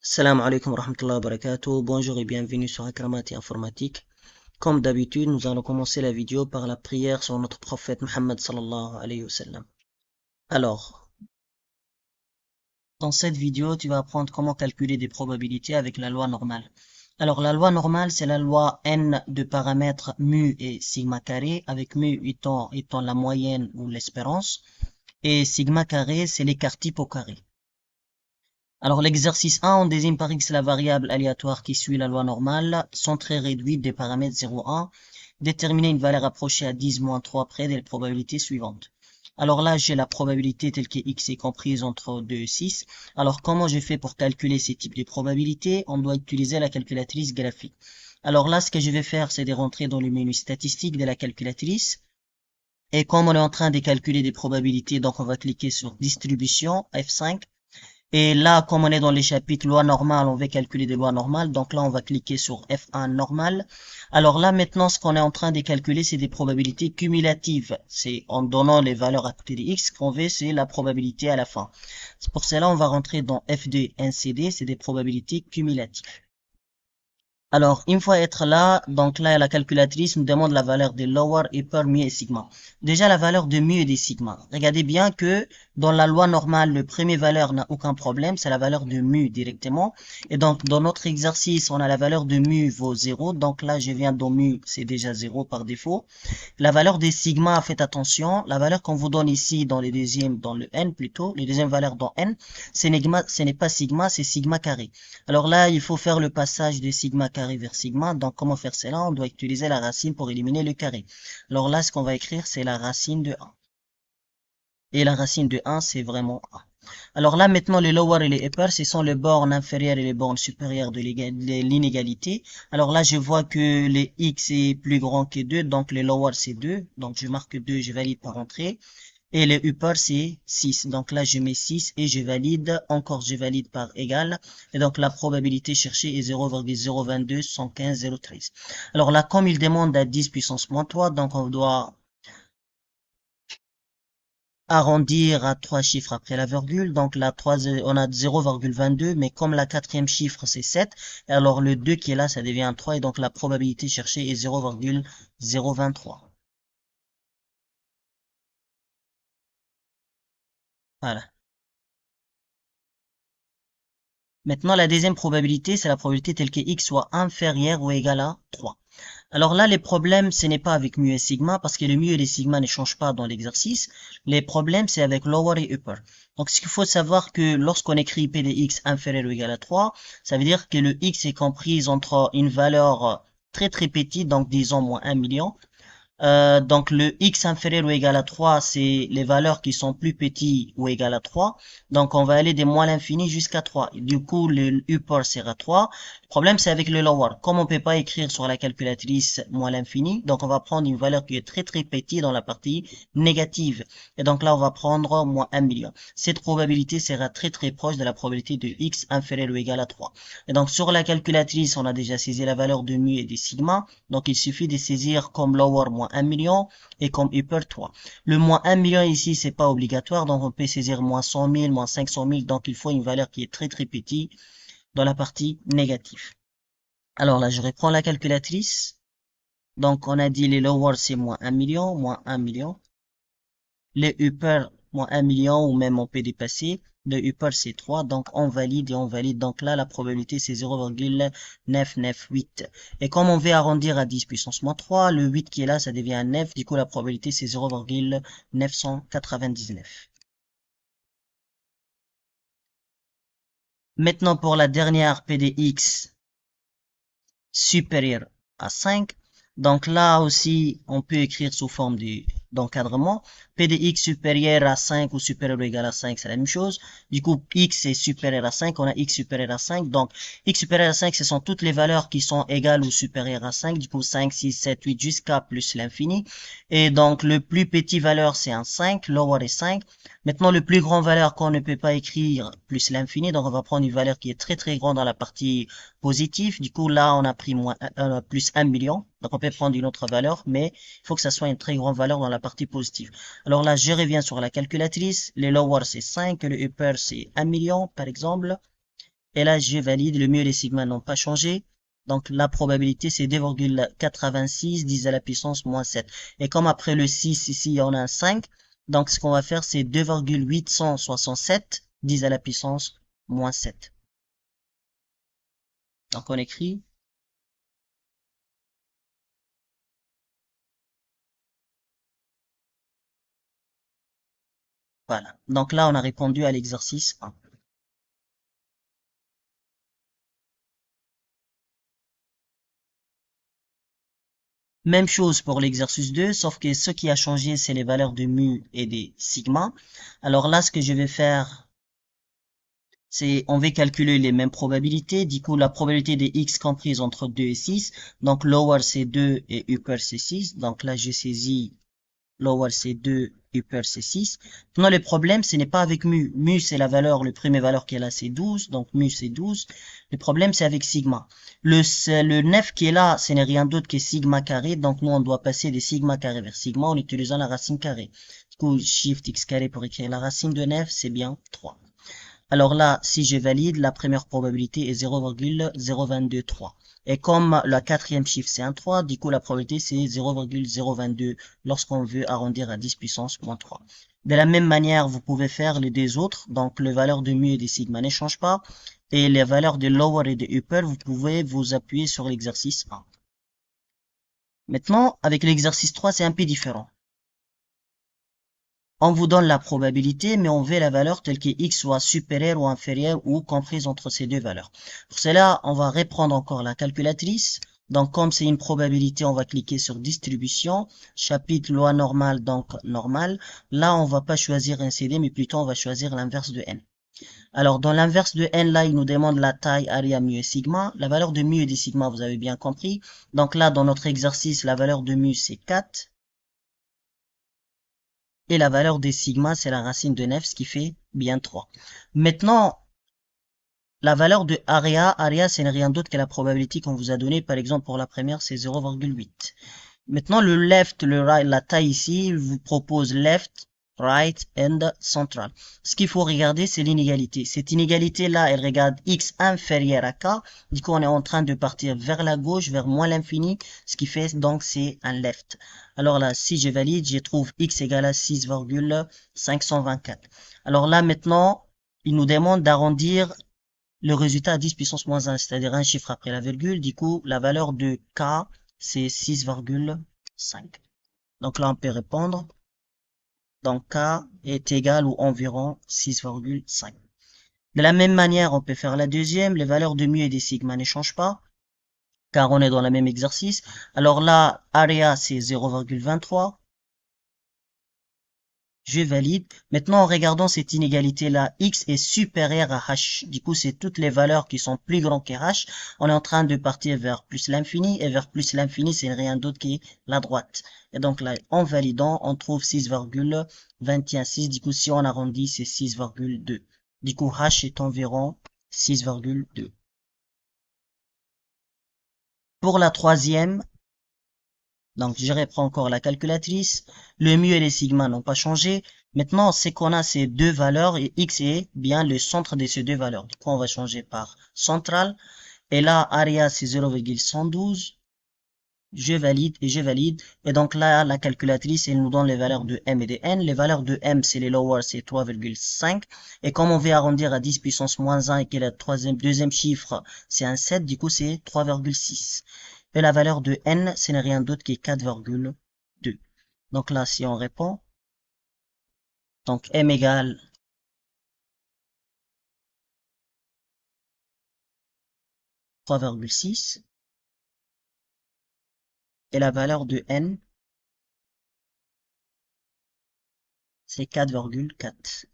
Salam alaikum wa rahmatullahi wa barakatuh. Bonjour et bienvenue sur Akramati Informatique. Comme d'habitude, nous allons commencer la vidéo par la prière sur notre prophète Muhammad sallallahu alayhi wa sallam. Alors, dans cette vidéo, tu vas apprendre comment calculer des probabilités avec la loi normale. Alors, la loi normale, c'est la loi n de paramètres mu et sigma carré, avec mu étant la moyenne ou l'espérance, et sigma carré, c'est l'écart type au carré. Alors l'exercice 1, on désigne par x la variable aléatoire qui suit la loi normale, centrée réduite des paramètres 0, 1, déterminer une valeur approchée à 10 moins 3 près des probabilités suivantes. Alors là, j'ai la probabilité telle que x est comprise entre 2 et 6. Alors comment j'ai fait pour calculer ces types de probabilités? On doit utiliser la calculatrice graphique. Alors là, ce que je vais faire, c'est de rentrer dans le menu statistique de la calculatrice. Et comme on est en train de calculer des probabilités, donc on va cliquer sur distribution, F5. Et là, comme on est dans les chapitres loi normale, on veut calculer des lois normales. Donc là, on va cliquer sur F1 normal. Alors là, maintenant, ce qu'on est en train de calculer, c'est des probabilités cumulatives. C'est en donnant les valeurs à côté de X qu'on veut, c'est la probabilité à la fin. C'est pour cela, on va rentrer dans F2 NCD, c'est des probabilités cumulatives. Alors, une fois être là, donc là, la calculatrice nous demande la valeur de lower, upper, mu et sigma. Déjà, la valeur de mu et de sigma. Regardez bien que dans la loi normale, le premier valeur n'a aucun problème, c'est la valeur de mu directement. Et donc, dans notre exercice, on a la valeur de mu vaut 0. Donc là, je viens dans mu, c'est déjà 0 par défaut. La valeur des sigma, faites attention, la valeur qu'on vous donne ici dans dans le n plutôt, les deuxièmes valeurs dans n, ce n'est pas sigma, c'est sigma carré. Alors là, il faut faire le passage de sigma carré vers sigma. Donc, comment faire cela? On doit utiliser la racine pour éliminer le carré. Alors là, ce qu'on va écrire, c'est la racine de 1. Et la racine de 1, c'est vraiment 1. Alors là, maintenant, les lower et les upper, ce sont les bornes inférieures et les bornes supérieures de l'inégalité. Alors là, je vois que les x est plus grand que 2, donc les lower, c'est 2. Donc, je marque 2, je valide par entrée. Et les upper, c'est 6. Donc là, je mets 6 et je valide. Encore, je valide par égal. Et donc, la probabilité cherchée est 0,022 115 013. Alors là, comme il demande à 10 puissance moins 3, donc on doit arrondir à 3 chiffres après la virgule. Donc la 3, on a 0,22, mais comme la quatrième chiffre c'est 7, alors le 2 qui est là, ça devient 3, et donc la probabilité cherchée est 0,023. Voilà. Maintenant, la deuxième probabilité, c'est la probabilité telle que x soit inférieur ou égal à 3. Alors là, les problèmes, ce n'est pas avec mu et sigma, parce que le mu et les sigma ne changent pas dans l'exercice. Les problèmes, c'est avec lower et upper. Donc, ce qu'il faut savoir que lorsqu'on écrit p de x inférieur ou égal à 3, ça veut dire que le x est compris entre une valeur très très petite, donc disons moins 1 million, donc le x inférieur ou égal à 3, c'est les valeurs qui sont plus petites ou égales à 3. Donc on va aller de moins l'infini jusqu'à 3. Et du coup, le upper sera 3. Le problème, c'est avec le lower. Comme on peut pas écrire sur la calculatrice moins l'infini, donc on va prendre une valeur qui est très très petite dans la partie négative. Et donc là, on va prendre moins 1 million. Cette probabilité sera très très proche de la probabilité de x inférieur ou égal à 3. Et donc sur la calculatrice, on a déjà saisi la valeur de mu et de sigma. Donc il suffit de saisir comme lower moins 1 million et comme upper 3. Le moins 1 million ici, c'est pas obligatoire, donc on peut saisir moins 100 000, moins 500 000, donc il faut une valeur qui est très très petite dans la partie négative. Alors là, je reprends la calculatrice. Donc on a dit les lower c'est moins 1 million, moins 1 million. Les upper, moins 1 million, ou même on peut dépasser. Le upper c'est 3, donc on valide et on valide. Donc là, la probabilité c'est 0,998. Et comme on veut arrondir à 10 puissance moins 3, le 8 qui est là, ça devient un 9. Du coup, la probabilité c'est 0,999. Maintenant, pour la dernière PDX supérieure à 5. Donc là aussi, on peut écrire sous forme d'encadrement. P de x supérieur à 5 ou supérieur ou égal à 5, c'est la même chose. Du coup, x est supérieur à 5, on a x supérieur à 5. Donc, x supérieur à 5, ce sont toutes les valeurs qui sont égales ou supérieures à 5. Du coup, 5, 6, 7, 8 jusqu'à plus l'infini. Et donc, le plus petit valeur, c'est un 5, lower est 5. Maintenant, le plus grand valeur qu'on ne peut pas écrire plus l'infini. Donc, on va prendre une valeur qui est très très grande dans la partie positif. Du coup, là, on a pris plus 1 million. Donc, on peut prendre une autre valeur, mais il faut que ça soit une très grande valeur dans la partie positive. Alors là, je reviens sur la calculatrice. Les lower, c'est 5. Le upper, c'est 1 million, par exemple. Et là, je valide, le mu et les sigma n'ont pas changé. Donc la probabilité, c'est 2,86 10 à la puissance moins 7. Et comme après le 6, ici, il y en a un 5. Donc ce qu'on va faire, c'est 2,867 10 à la puissance moins 7. Donc on écrit, voilà. Donc là, on a répondu à l'exercice 1. Même chose pour l'exercice 2, sauf que ce qui a changé, c'est les valeurs de mu et des sigma. Alors là, ce que je vais faire, c'est, on va calculer les mêmes probabilités. Du coup, la probabilité des x comprises entre 2 et 6. Donc, lower c'est 2 et upper c'est 6. Donc là, j'ai saisi lower c'est 2, upper c'est 6. Maintenant, le problème, ce n'est pas avec mu. Mu, c'est la valeur, le premier valeur qui est là, c'est 12. Donc, mu, c'est 12. Le problème, c'est avec sigma. Le 9 qui est là, ce n'est rien d'autre que sigma carré. Donc, nous, on doit passer de sigma carré vers sigma en utilisant la racine carrée. Du coup, shift x carré pour écrire la racine de 9, c'est bien 3. Alors là, si je valide, la première probabilité est 0,0223. Et comme le quatrième chiffre c'est un 3, du coup la probabilité c'est 0,022 lorsqu'on veut arrondir à 10 puissance moins 3. De la même manière, vous pouvez faire les deux autres. Donc les valeurs de mu et de sigma ne changent pas. Et les valeurs de lower et de upper, vous pouvez vous appuyer sur l'exercice 1. Maintenant, avec l'exercice 3, c'est un peu différent. On vous donne la probabilité, mais on veut la valeur telle que x soit supérieure ou inférieure ou comprise entre ces deux valeurs. Pour cela, on va reprendre encore la calculatrice. Donc, comme c'est une probabilité, on va cliquer sur distribution, chapitre loi normale, donc normale. Là, on va pas choisir un CD, mais plutôt on va choisir l'inverse de n. Alors, dans l'inverse de n, là, il nous demande la taille, area, mu et sigma. La valeur de mu et de sigma, vous avez bien compris. Donc là, dans notre exercice, la valeur de mu, c'est 4. Et la valeur des sigma, c'est la racine de 9, ce qui fait bien 3. Maintenant, la valeur de area, ce n'est rien d'autre que la probabilité qu'on vous a donnée. Par exemple, pour la première, c'est 0,8. Maintenant, le left, le right, la taille ici, il vous propose left, right and central. Ce qu'il faut regarder, c'est l'inégalité. Cette inégalité-là, elle regarde x inférieur à k. Du coup, on est en train de partir vers la gauche, vers moins l'infini. Ce qui fait, donc, c'est un left. Alors là, si je valide, je trouve x égale à 6,524. Alors là, maintenant, il nous demande d'arrondir le résultat à 10 puissance moins 1, c'est-à-dire un chiffre après la virgule. Du coup, la valeur de k, c'est 6,5. Donc là, on peut répondre. Donc k est égal ou environ 6,5. De la même manière, on peut faire la deuxième. Les valeurs de mu et des sigma ne changent pas, car on est dans le même exercice. Alors là, area, c'est 0,23. Je valide. Maintenant, en regardant cette inégalité-là, x est supérieur à h. Du coup, c'est toutes les valeurs qui sont plus grandes que h. On est en train de partir vers plus l'infini. Et vers plus l'infini, c'est rien d'autre que la droite. Et donc là, en validant, on trouve 6,216. Du coup, si on arrondit, c'est 6,2. Du coup, h est environ 6,2. Pour la troisième, donc, je reprends encore la calculatrice. Le mu et les sigma n'ont pas changé. Maintenant, c'est qu'on a ces deux valeurs et x est bien le centre de ces deux valeurs. Du coup, on va changer par central. Et là, area, c'est 0,112. Je valide et je valide. Et donc là, la calculatrice, elle nous donne les valeurs de m et de n. Les valeurs de m, c'est les lower, c'est 3,5. Et comme on veut arrondir à 10 puissance moins 1 et que le deuxième chiffre, c'est un 7, du coup, c'est 3,6. Et la valeur de n, ce n'est rien d'autre que 4,2. Donc là, si on répond, donc m égale 3,6 et la valeur de n, c'est 4,4.